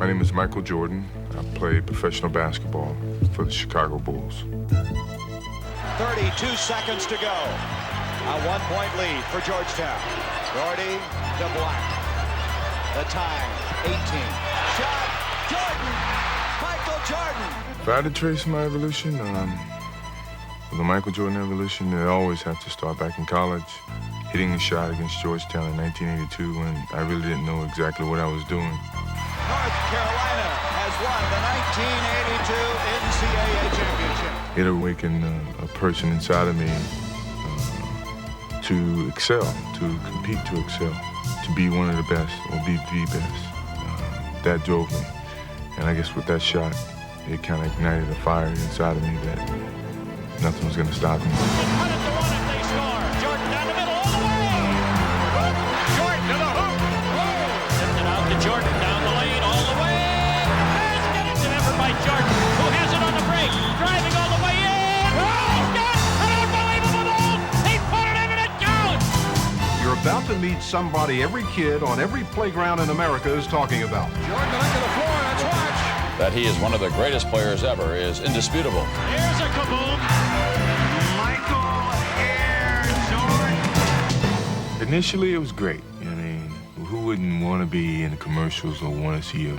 My name is Michael Jordan. I play professional basketball for the Chicago Bulls. 32 seconds to go. A 1-point lead for Georgetown. Doherty to Black. The time, 18. Shot, Jordan! Michael Jordan! If I had to trace my evolution, the Michael Jordan evolution, it always has to start back in college. Hitting a shot against Georgetown in 1982 when I really didn't know exactly what I was doing. North Carolina has won the 1982 NCAA championship. It awakened a person inside of me to excel, to compete, to excel, to be one of the best or be the best. That drove me. And I guess with that shot, it kind of ignited a fire inside of me that nothing was going to stop me. 100-1 if they score. Jordan down the middle all the way. Jordan to the hoop. Sends it out to Jordan down the lane all the way. Basket! It's an effort by Jordan, who has it on the break. Driving all the way in. He's got an unbelievable goal. He put it in and it counts. You're about to meet somebody every kid on every playground in America is talking about. Jordan back to the floor. Let's watch. That he is one of the greatest players ever is indisputable. Here's a kaboom. Michael Air Jordan. Initially, it was great. I mean, who wouldn't want to be in the commercials or want to see your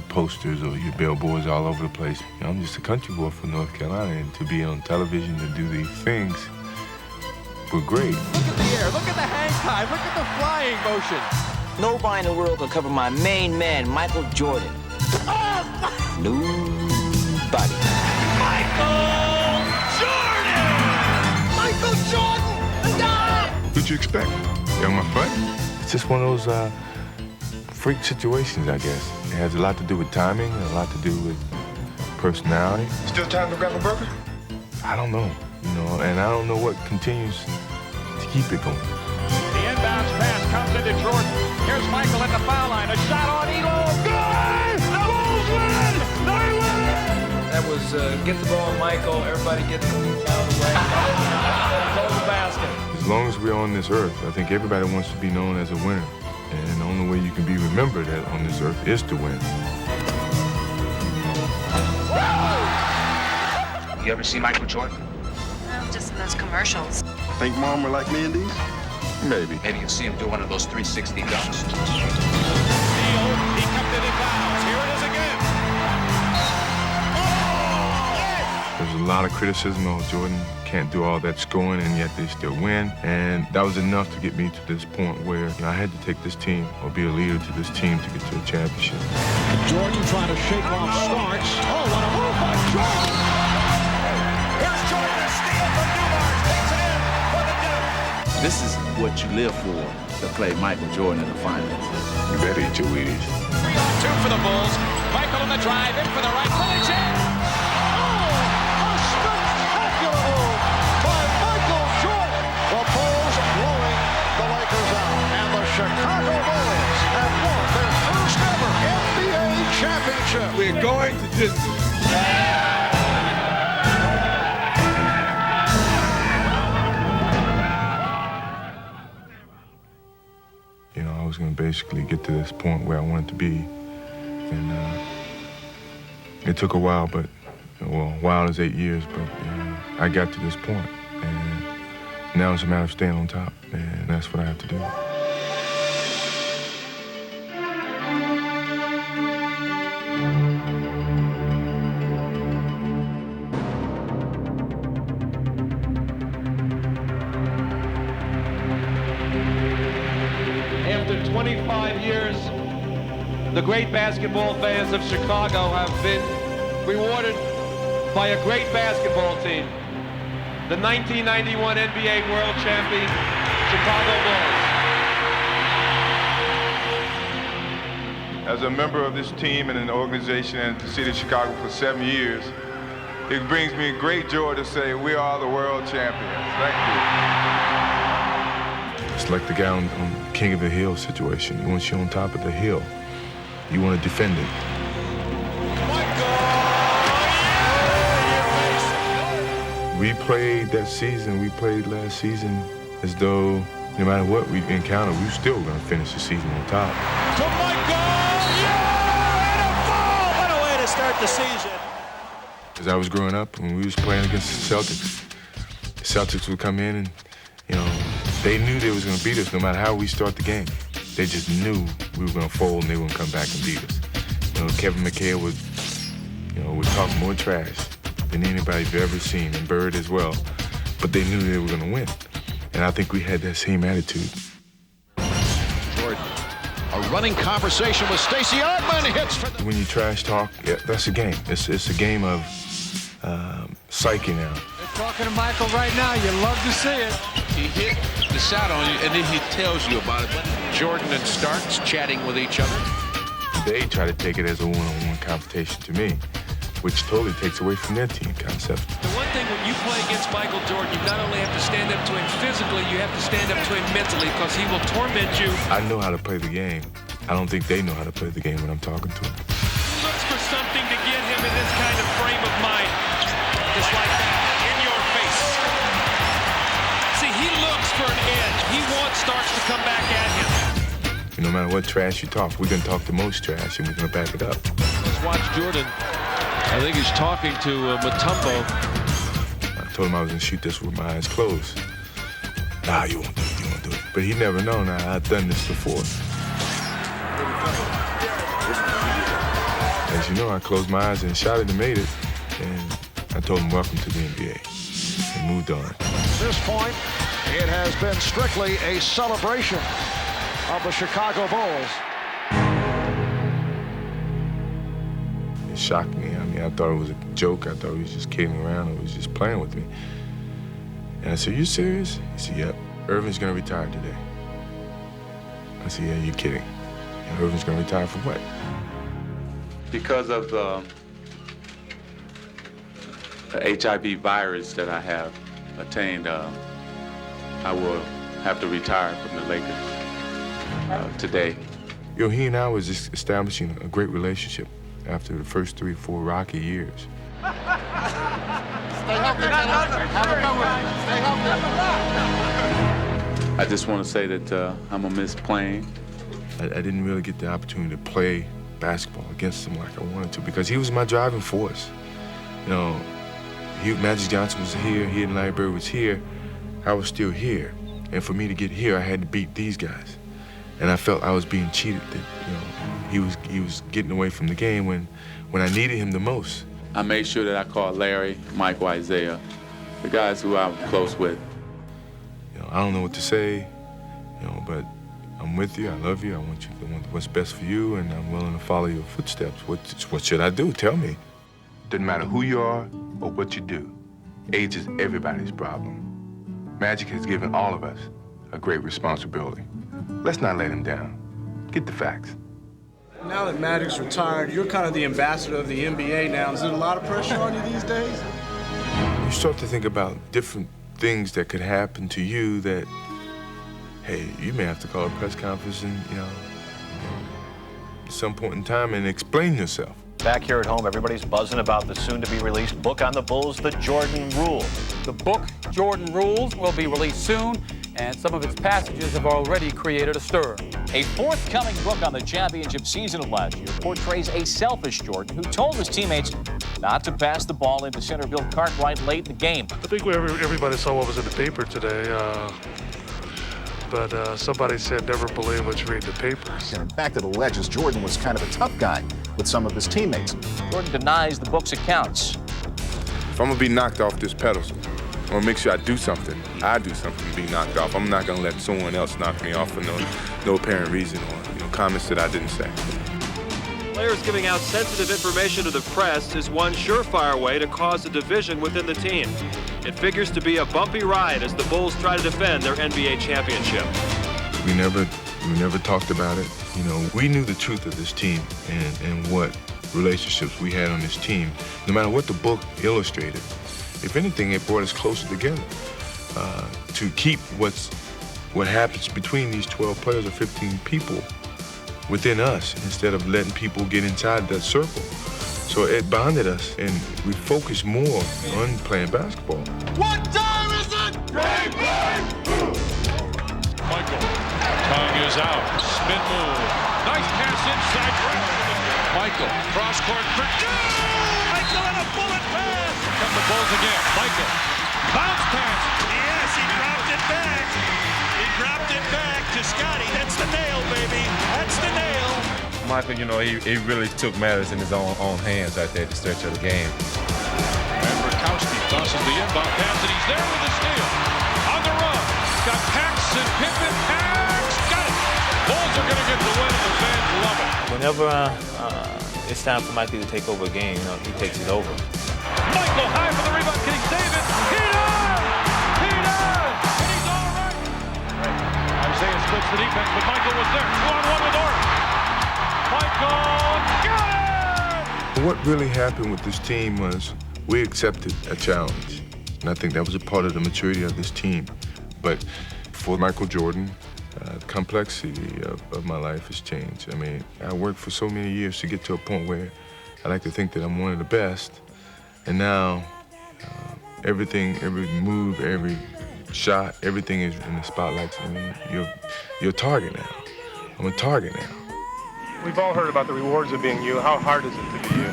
posters or your billboards all over the place? You know, I'm just a country boy from North Carolina, and to be on television and do these things were great. Look at the air, look at the hang time, look at the flying motion. Nobody in the world can cover my main man, Michael Jordan. Nobody. Michael Jordan! Michael Jordan! What'd you expect? Young my friend? It's just one of those freak situations, I guess. It has a lot to do with timing, and a lot to do with personality. Still time to grab a burger? I don't know, and I don't know what continues to keep it going. The inbounds pass comes into Jordan. Here's Michael at the foul line. A shot on Elo. Good! The Bulls win! They win! That was get the ball, Michael. Everybody get the ball out of the way. Close the basket. As long as we're on this earth, I think everybody wants to be known as a winner. And the only way you can be remembered on this earth is to win. You ever see Michael Jordan? No, just in those commercials. Think Mom would like me in these? Maybe. Maybe you'll see him do one of those 360 dunks. He kept it in bounds. Here it is again. There's a lot of criticism of Jordan. Can't do all that scoring, and yet they still win. And that was enough to get me to this point where I had to take this team or be a leader to this team to get to a championship. Jordan trying to shake off Starks. Oh, what a move by Jordan. Here's Jordan to steal from Newmark. Takes it in for the Duke. This is what you live for, to play Michael Jordan in the finals. You better eat your Wheaties. 3-on-2 for the Bulls. Michael on the drive, in for the right, for the jam. Oh, a spectacular move by Michael Jordan. The Bulls blowing the Lakers out. And the Chicago Bulls have won their first ever NBA championship. We're going to just... I was going to basically get to this point where I wanted to be. And it took a while, but, a while is 8 years, but I got to this point. And now it's a matter of staying on top, and that's what I have to do. After 25 years, the great basketball fans of Chicago have been rewarded by a great basketball team. The 1991 NBA World Champion, Chicago Bulls. As a member of this team and an organization and the city of Chicago for 7 years, it brings me great joy to say we are the world champions. Thank you. It's like the guy on King of the Hill situation. Once you're on top of the hill, you want to defend it. We played that season, we played last season as though no matter what we encounter, we're still going to finish the season on top. To Michael! Yeah! And a start the season. As I was growing up, when we was playing against the Celtics would come in and, you know, they knew they was going to beat us no matter how we start the game. They just knew we were going to fold and they were going to come back and beat us. You know, Kevin McHale would talk more trash than anybody you've ever seen, and Bird as well. But they knew they were going to win. And I think we had that same attitude. Jordan, a running conversation with Stacey Augmon hits for the... When you trash talk, yeah, that's a game. It's a game of psyche now. They're talking to Michael right now. You love to see it. He hit the shot on you, and then he tells you about it. Jordan and Starks chatting with each other. They try to take it as a one-on-one confrontation to me, which totally takes away from their team concept. The one thing when you play against Michael Jordan, you not only have to stand up to him physically, you have to stand up to him mentally because he will torment you. I know how to play the game. I don't think they know how to play the game when I'm talking to them. He looks for something to get him in this kind of frame of mind. Just like that, in your face. See, he looks for an edge. He wants Starks to come back at him. No matter what trash you talk, we're going to talk the most trash, and we're going to back it up. Let's watch Jordan. I think he's talking to Mutombo. I told him I was going to shoot this with my eyes closed. Nah, you won't do it, you won't do it. But he never known I've done this before. As you know, I closed my eyes and shot it and made it. And I told him, welcome to the NBA. And moved on. At this point, it has been strictly a celebration of the Chicago Bulls. It shocked me. I mean, I thought it was a joke. I thought he was just kidding around or was just playing with me. And I said, you serious? He said, yep. Irvin's going to retire today. I said, yeah, you're kidding. And Irvin's going to retire for what? Because of the HIV virus that I have attained, I will have to retire from the Lakers today. You know, he and I was just establishing a great relationship after the first 3 or 4 rocky years. Stay healthy, have a good one. Stay healthy. I just want to say that I'm going to miss playing. I didn't really get the opportunity to play basketball against him like I wanted to because he was my driving force. You know, Magic Johnson was here, he and Larry Bird was here. I was still here. And for me to get here, I had to beat these guys. And I felt I was being cheated, that, you know, he was getting away from the game when I needed him the most. I made sure that I called Larry, Michael, Isaiah, the guys who I'm close with. You know, I don't know what to say, you know, but I'm with you, I love you, I want what's best for you, and I'm willing to follow your footsteps. What should I do? Tell me. Doesn't matter who you are or what you do. Age is everybody's problem. Magic has given all of us a great responsibility. Let's not let him down. Get the facts. Now that Magic's retired, you're kind of the ambassador of the NBA now. Is there a lot of pressure on you these days? You start to think about different things that could happen to you that, hey, you may have to call a press conference and, you know, at some point in time and explain yourself. Back here at home, everybody's buzzing about the soon-to-be-released book on the Bulls, The Jordan Rule. The book, Jordan Rules, will be released soon, and some of its passages have already created a stir. A forthcoming book on the championship season of last year portrays a selfish Jordan who told his teammates not to pass the ball into center Bill Cartwright late in the game. I think everybody saw what was in the paper today. But somebody said never believe what you read in the papers. And in fact, it alleges Jordan was kind of a tough guy with some of his teammates. Jordan denies the book's accounts. If I'm gonna be knocked off this pedestal, I'm gonna make sure I do something. I do something to be knocked off. I'm not gonna let someone else knock me off for no apparent reason or comments that I didn't say. Players giving out sensitive information to the press is one surefire way to cause a division within the team. It figures to be a bumpy ride as the Bulls try to defend their NBA championship. We never talked about it. You know, we knew the truth of this team and what relationships we had on this team. No matter what the book illustrated, if anything, it brought us closer together to keep what happens between these 12 players or 15 people within us instead of letting people get inside that circle. So it bonded us, and we focused more on playing basketball. What time is it? Michael, tongue is out, spin move, nice pass inside. Michael, cross court for Michael and a bullet pass. Come the Bulls again. Michael, bounce pass. Yes, he dropped it back. He dropped it back to Scotty. That's the nail, baby. That's the nail. Michael, you know, he really took matters in his own hands right there at the stretch of the game. And Burkowski tosses the inbound pass, and he's there with the steal. On the run. Got Pax and Pippen. Pax got it. Bulls are going to get the win, and the fans love it. Whenever it's time for Mikey to take over a game, you know, he takes it over. Michael high for the rebound. Can he save it? He does! He does! And he's all right. Isaiah splits the defense, but Michael was there. 2-on-1 with Orr. Michael got it! What really happened with this team was we accepted a challenge. And I think that was a part of the maturity of this team. But for Michael Jordan, the complexity of my life has changed. I mean, I worked for so many years to get to a point where I like to think that I'm one of the best. And now, everything, every move, every shot, everything is in the spotlight. I mean, you're a target now. I'm a target now. We've all heard about the rewards of being you. How hard is it to be you?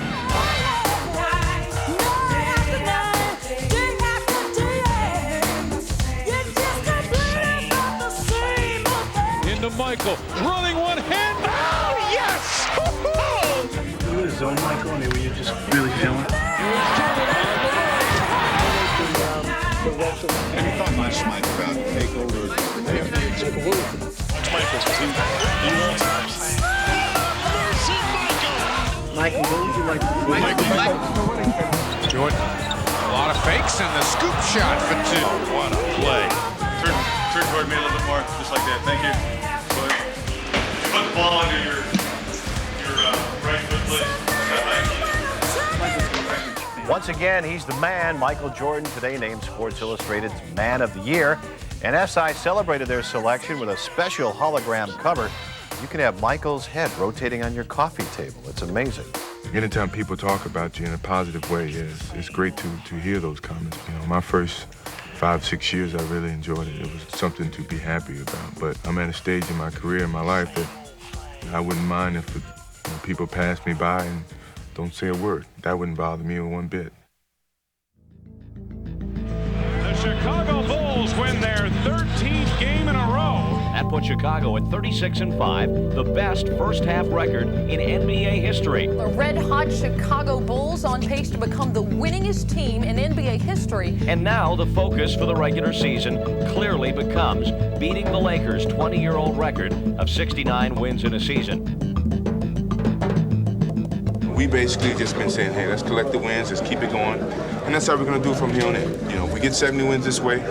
Into Michael, running one hand. Oh, yes! You were zone, Michael. I mean, were you just really feeling it? Have you thought much, Mike, about takeover? Michael, what would you like to do? Jordan, a lot of fakes and the scoop shot for two. Oh, what a play. Turn toward me a little bit more, just like that. Thank you. Put the ball under your right foot, please. Once again, he's the man, Michael Jordan, today named Sports Illustrated's Man of the Year. And SI celebrated their selection with a special hologram cover. You can have Michael's head rotating on your coffee table. It's amazing. Anytime people talk about you in a positive way, it's great to hear those comments. You know, my first 5-6 years, I really enjoyed it. It was something to be happy about. But I'm at a stage in my career, in my life, that I wouldn't mind if people pass me by and don't say a word. That wouldn't bother me one bit. The Chicago Bulls win their 13th game in a row. That puts Chicago at 36-5, the best first-half record in NBA history. The red-hot Chicago Bulls on pace to become the winningest team in NBA history. And now the focus for the regular season clearly becomes beating the Lakers' 20-year-old record of 69 wins in a season. We basically just been saying, hey, let's collect the wins, let's keep it going. And that's how we're going to do from here on in. You know, if we get 70 wins this way,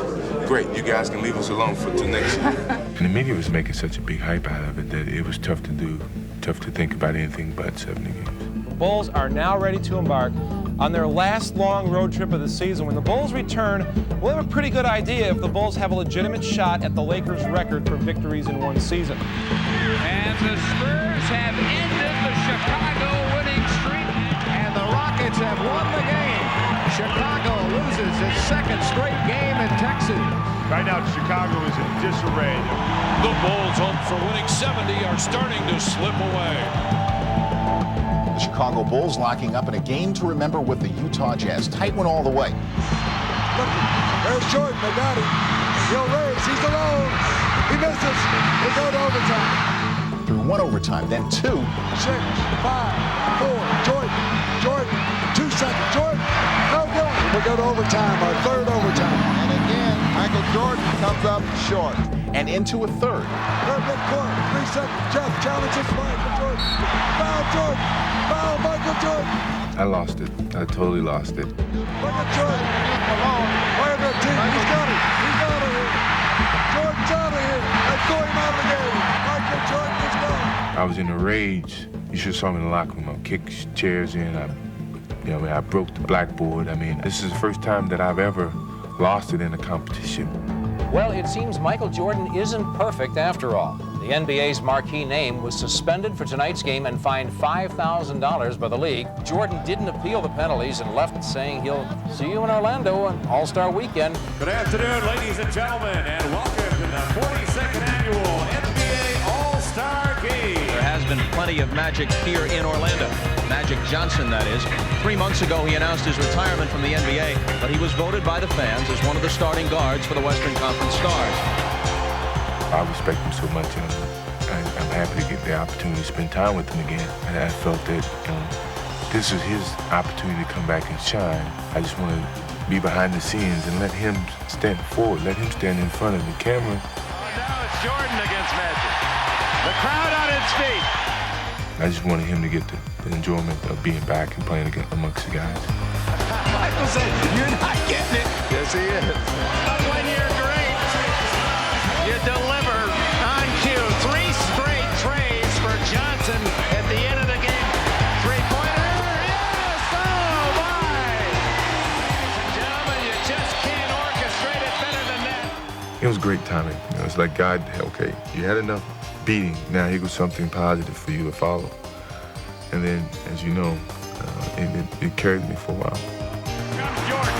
great. You guys can leave us alone for till next year. And the media was making such a big hype out of it that it was tough to do, tough to think about anything but 70 games. The Bulls are now ready to embark on their last long road trip of the season. When the Bulls return, we'll have a pretty good idea if the Bulls have a legitimate shot at the Lakers' record for victories in one season. And the Spurs have ended the Chicago winning streak, and the Rockets have won the game. Chicago loses its second straight game in Texas. Right now, Chicago is in disarray. The Bulls' hopes for winning 70 are starting to slip away. The Chicago Bulls locking up in a game to remember with the Utah Jazz. Tight one all the way. Look, there's Jordan. They got him. He'll raise. He's alone. He misses. They go to overtime. Through one overtime, then two. 6, 5, 4. Jordan. 2 seconds. Jordan. No good. We go to overtime. Our third overtime. And again, Michael Jordan comes up short. And into a third. Third midcourt. 3 seconds. Jeff challenges Michael Jordan. Foul Jordan. Foul Michael Jordan. I lost it. I totally lost it. Look at Jordan. Where's the team? He's got it. He's out of here. Jordan's out of here. They throw him out of the game. Michael Jordan is gone. I was in a rage. You should have saw me in the locker room. I kicked chairs in. I broke the blackboard. I mean, this is the first time that I've ever lost it in a competition. Well, it seems Michael Jordan isn't perfect after all. The NBA's marquee name was suspended for tonight's game and fined $5,000 by the league. Jordan didn't appeal the penalties and left saying he'll see you in Orlando on All-Star Weekend. Good afternoon, ladies and gentlemen, and welcome to the 42nd annual NBA All-Star Game. There has been plenty buddy of Magic here in Orlando. Magic Johnson, that is. 3 months ago, he announced his retirement from the NBA, but he was voted by the fans as one of the starting guards for the Western Conference Stars. I respect him so much, I'm happy to get the opportunity to spend time with him again. And I felt that, this is his opportunity to come back and shine. I just want to be behind the scenes and let him stand forward, let him stand in front of the camera. Now it's Jordan against Magic. The crowd on its feet. I just wanted him to get the enjoyment of being back and playing amongst the guys. Michael said, "You're not getting it." Yes, he is. But when you're great, you deliver on cue. 3 straight trays for Johnson at the end of the game. Three-pointer, yes! Oh, my! Ladies and gentlemen, you just can't orchestrate it better than that. It was great timing. It's like God, okay, you had enough beating. Now here goes something positive for you to follow. And then, as you know, it carried me for a while. Comes Jordan.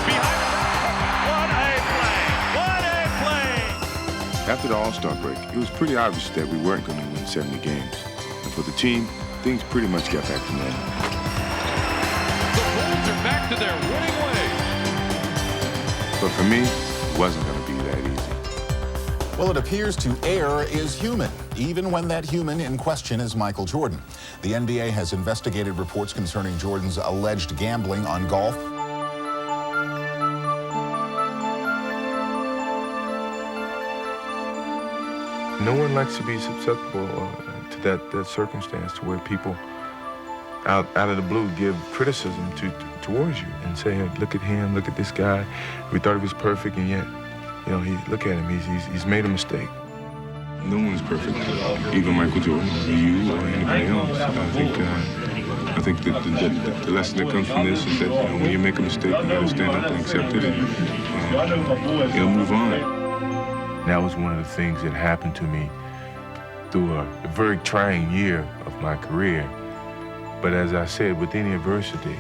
Behind the back. What a play! After the All-Star break, it was pretty obvious that we weren't going to win 70 games. And for the team, things pretty much got back to normal. The Bulls are back to their winning ways. But for me, it wasn't going to be that easy. Well, it appears to err is human, even when that human in question is Michael Jordan. The NBA has investigated reports concerning Jordan's alleged gambling on golf. No one likes to be susceptible to that circumstance, to where people out of the blue give criticism towards you and say, hey, look at him, look at this guy. We thought he was perfect, and yet, look at him, he's made a mistake. No one's perfect, even Michael Jordan, or you, or anybody else. I think that the lesson that comes from this is that when you make a mistake, you gotta stand up and accept it and move on. That was one of the things that happened to me through a very trying year of my career. But as I said, with any adversity,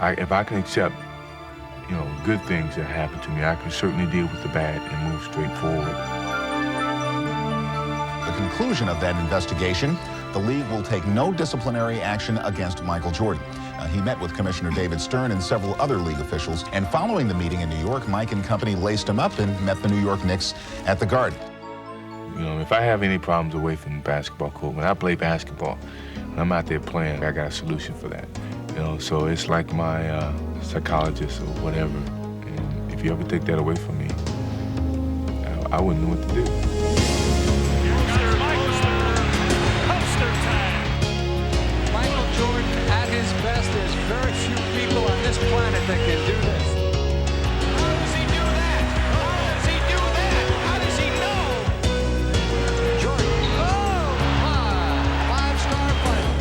if I can accept good things that happen to me, I can certainly deal with the bad and move straight forward. The conclusion of that investigation, the league will take no disciplinary action against Michael Jordan. He met with Commissioner David Stern and several other league officials, and following the meeting in New York, Mike and company laced him up and met the New York Knicks at the Garden. If I have any problems away from the basketball court, when I play basketball, when I'm out there playing, I got a solution for that. So it's like my psychologist or whatever. And if you ever take that away from me, I wouldn't know what to do. Michael Jordan at his best. There's very few people on this planet that can do this. How does he do that? How does he do that? How does he know? Jordan. Oh, my. 5-star player.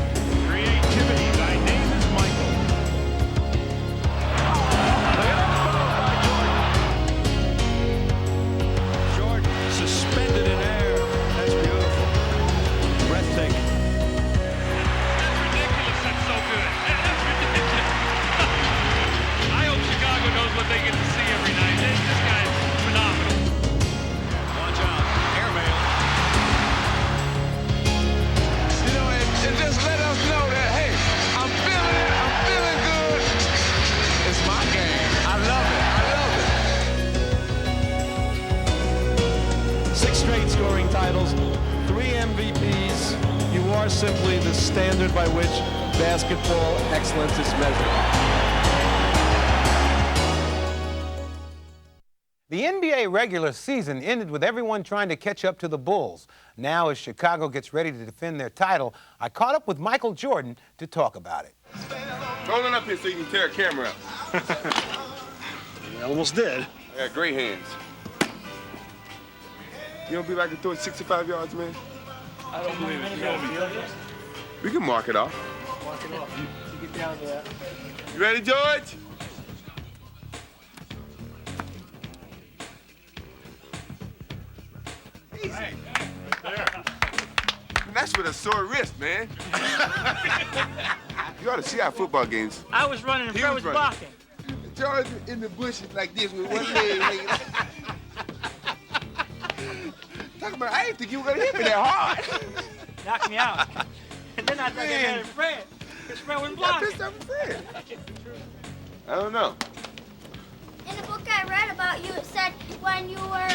Creativity. Thy name is Michael. Jordan suspended in air. That's beautiful. Breathtaking. What they get to see every night. This guy's phenomenal. Watch out. Airmail. And just let us know that, hey, I'm feeling it. I'm feeling good. It's my game. I love it. I love it. 6 straight scoring titles, 3 MVPs. You are simply the standard by which basketball excellence is measured. The NBA regular season ended with everyone trying to catch up to the Bulls. Now, as Chicago gets ready to defend their title, I caught up with Michael Jordan to talk about it. Roll it up here so you can tear a camera up. You almost did. I got great hands. You don't be like to throw it 65 yards, man? I don't believe it. We can mark it off. Walk it off. You get down to that. You ready, George? Easy. That's with a sore wrist, man. You ought to see our football games. I was running and Fred was blocking. George in the bushes like this with one leg hanging. Talking about, I didn't think you were gonna hit me that hard. knocked me out. And then I thought I had Fred. Because Fred wouldn't block it. I don't know. In a book I read about you, it said when you were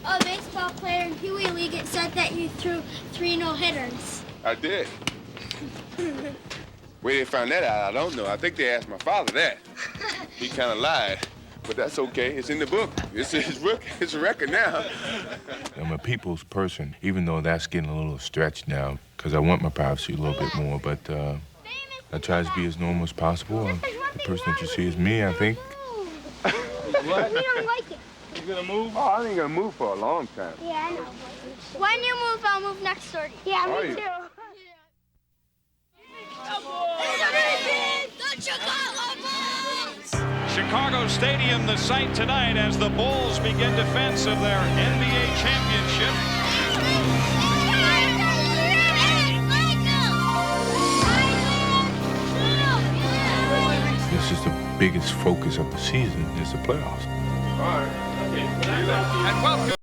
a baseball player in Pee Wee League, it said that you threw 3 no-hitters. I did. Where they found that out, I don't know. I think they asked my father that. He kind of lied. But that's okay. It's in the book. It's a record now. I'm a people's person, even though that's getting a little stretched now, because I want my privacy a little bit more, but I try to be as normal as possible. The person that you see is me, I think. What? We don't like it. You gonna move? Oh, I ain't gonna move for a long time. Yeah, I know. When you move, I'll move next door to you. Yeah, Are me you? too. Chicago Stadium, the site tonight as the Bulls begin defense of their NBA championship. This is the biggest focus of the season, is the playoffs. All right. And welcome.